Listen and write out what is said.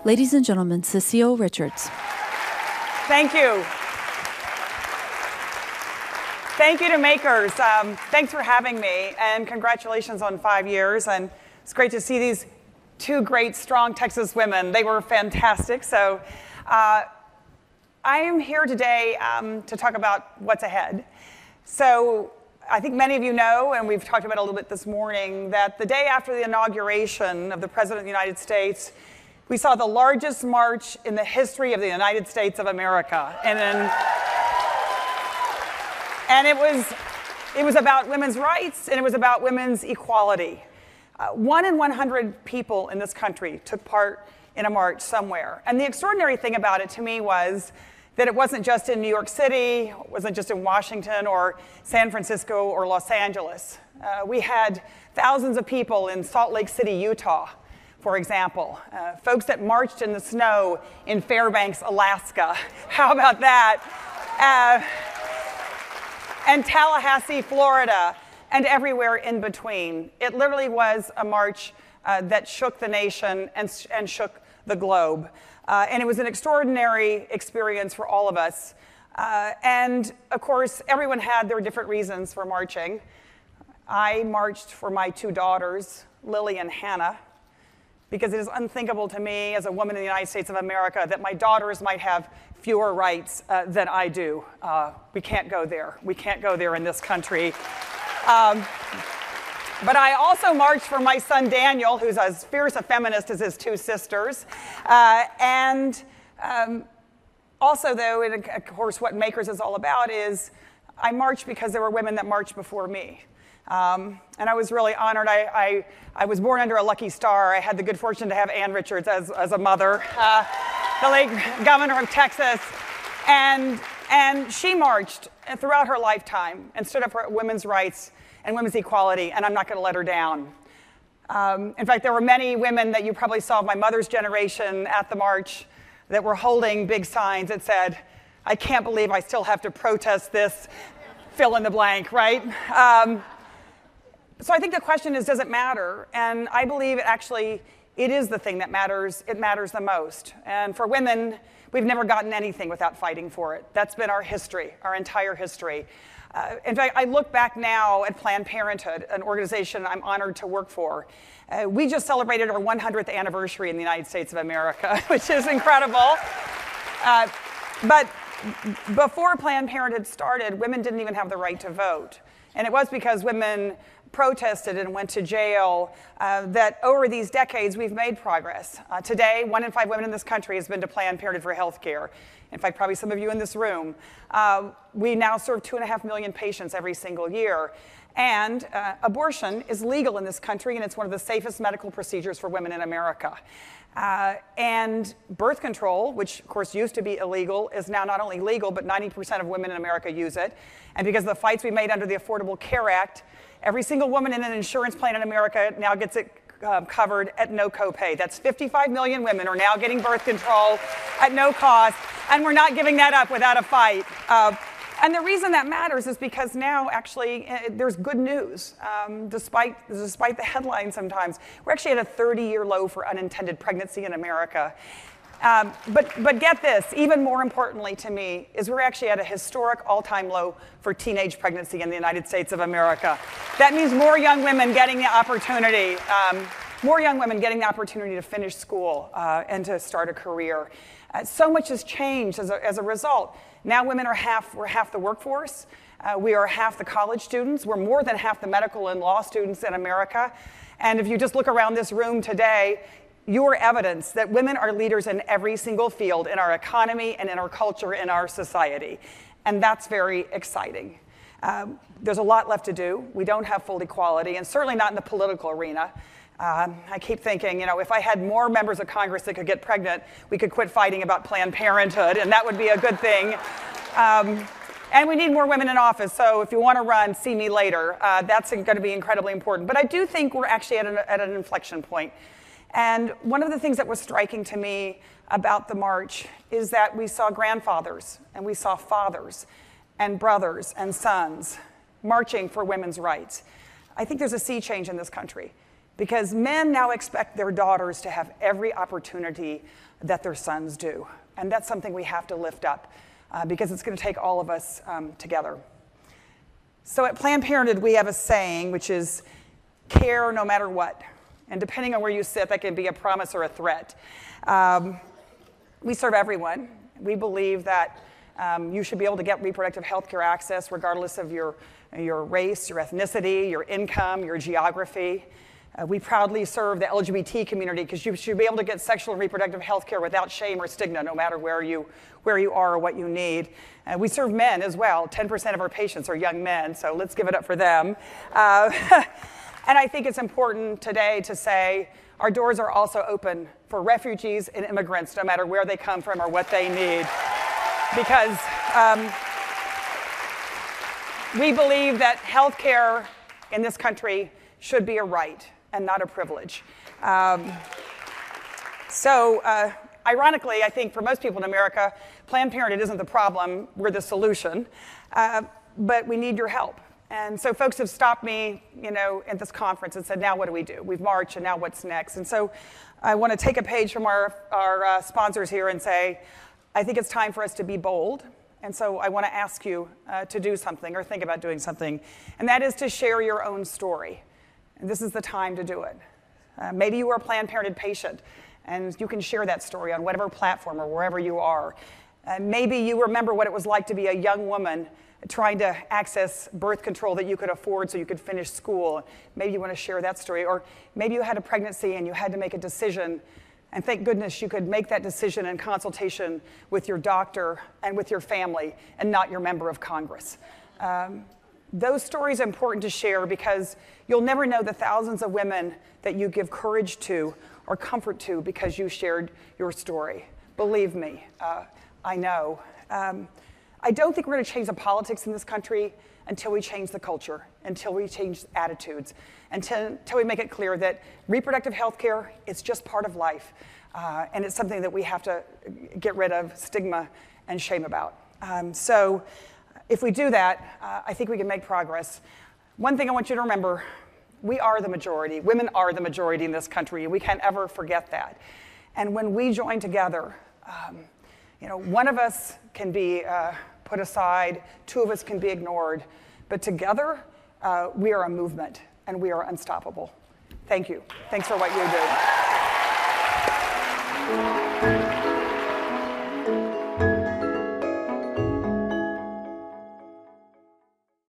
Ladies and gentlemen, Cecile Richards. Thank you. Thank you to Makers. Thanks for having me, and congratulations on 5 years. And it's great to see these two great, strong Texas women. They were fantastic. So I am here today to talk about what's ahead. So I think many of you know, and we've talked about it a little bit this morning, that the day after the inauguration of the President of the United States, we saw the largest march in the history of the United States of America. And it was about women's rights, and it was about women's equality. 1 in 100 people in this country took part in a march somewhere. And the extraordinary thing about it to me was that it wasn't just in New York City, it wasn't just in Washington or San Francisco or Los Angeles. We had thousands of people in Salt Lake City, Utah, for example. Folks that marched in the snow in Fairbanks, Alaska. How about that? And Tallahassee, Florida, and everywhere in between. It literally was a march that shook the nation and shook the globe. And it was an extraordinary experience for all of us. And of course, everyone had their different reasons for marching. I marched for my 2 daughters, Lily and Hannah, because it is unthinkable to me as a woman in the United States of America that my daughters might have fewer rights than I do. We can't go there. We can't go there in this country. But I also marched for my son Daniel, who's as fierce a feminist as his 2 sisters. Also, though, and of course, what Makers is all about is I marched because there were women that marched before me. And I was really honored. I was born under a lucky star. I had the good fortune to have Ann Richards as a mother, the late governor of Texas. And she marched throughout her lifetime and stood up for women's rights and women's equality, and I'm not going to let her down. In fact, there were many women that you probably saw of my mother's generation at the march that were holding big signs that said, "I can't believe I still have to protest this," fill in the blank, right? So I think the question is, does it matter? And I believe it is the thing that matters. It matters the most. And for women, we've never gotten anything without fighting for it. That's been our history, our entire history. In fact, I look back now at Planned Parenthood, an organization I'm honored to work for. We just celebrated our 100th anniversary in the United States of America, which is incredible. But before Planned Parenthood started, women didn't even have the right to vote. And it was because women protested and went to jail that over these decades we've made progress. Today, 1 in 5 women in this country has been to Planned Parenthood for health care. In fact, probably some of you in this room. We now serve 2.5 million patients every single year. And abortion is legal in this country, and it's one of the safest medical procedures for women in America. And birth control, which of course used to be illegal, is now not only legal, but 90% of women in America use it. And because of the fights we made under the Affordable Care Act, every single woman in an insurance plan in America now gets it covered at no copay. That's 55 million women are now getting birth control at no cost, and we're not giving that up without a fight. And the reason that matters is because now, actually, there's good news. Despite the headlines sometimes, we're actually at a 30-year low for unintended pregnancy in America. But get this, even more importantly to me, is we're actually at a historic all-time low for teenage pregnancy in the United States of America. That means more young women getting the opportunity, to finish school and to start a career. So much has changed as a result. Now we're half the workforce. We are half the college students. We're more than half the medical and law students in America. And if you just look around this room today, you are evidence that women are leaders in every single field in our economy and in our culture, in our society. And that's very exciting. There's a lot left to do. We don't have full equality, and certainly not in the political arena. I keep thinking, if I had more members of Congress that could get pregnant, we could quit fighting about Planned Parenthood, and that would be a good thing. And we need more women in office, so if you want to run, see me later. That's going to be incredibly important. But I do think we're actually at an inflection point. And one of the things that was striking to me about the march is that we saw grandfathers, and we saw fathers, and brothers, and sons marching for women's rights. I think there's a sea change in this country. because men now expect their daughters to have every opportunity that their sons do. And that's something we have to lift up because it's going to take all of us together. So at Planned Parenthood, we have a saying, which is care no matter what. And depending on where you sit, that can be a promise or a threat. We serve everyone. We believe that you should be able to get reproductive health care access regardless of your race, your ethnicity, your income, your geography. We proudly serve the LGBT community because you should be able to get sexual and reproductive health care without shame or stigma, no matter where you are or what you need. We serve men as well. 10% of our patients are young men, so let's give it up for them. And I think it's important today to say our doors are also open for refugees and immigrants, no matter where they come from or what they need. Because we believe that health care in this country should be a right and not a privilege. Ironically, I think for most people in America, Planned Parenthood isn't the problem, we're the solution. But we need your help. And so folks have stopped me, at this conference and said, now what do we do? We've marched, and now what's next? And so I want to take a page from our sponsors here and say, I think it's time for us to be bold. And so I want to ask you to do something or think about doing something. And that is to share your own story. And this is the time to do it. Maybe you are a Planned Parenthood patient, and you can share that story on whatever platform or wherever you are. Maybe you remember what it was like to be a young woman trying to access birth control that you could afford so you could finish school. Maybe you want to share that story. Or maybe you had a pregnancy and you had to make a decision, and thank goodness you could make that decision in consultation with your doctor and with your family and not your member of Congress. Those stories are important to share because you'll never know the thousands of women that you give courage to or comfort to because you shared your story. Believe me, I know. I don't think we're going to change the politics in this country until we change the culture, until we change attitudes, until we make it clear that reproductive health care is just part of life, and it's something that we have to get rid of stigma and shame about. So if we do that, I think we can make progress. One thing I want you to remember, we are the majority. Women are the majority in this country, and we can't ever forget that. And when we join together, one of us can be put aside, two of us can be ignored, but together, we are a movement, and we are unstoppable. Thank you. Thanks for what you do.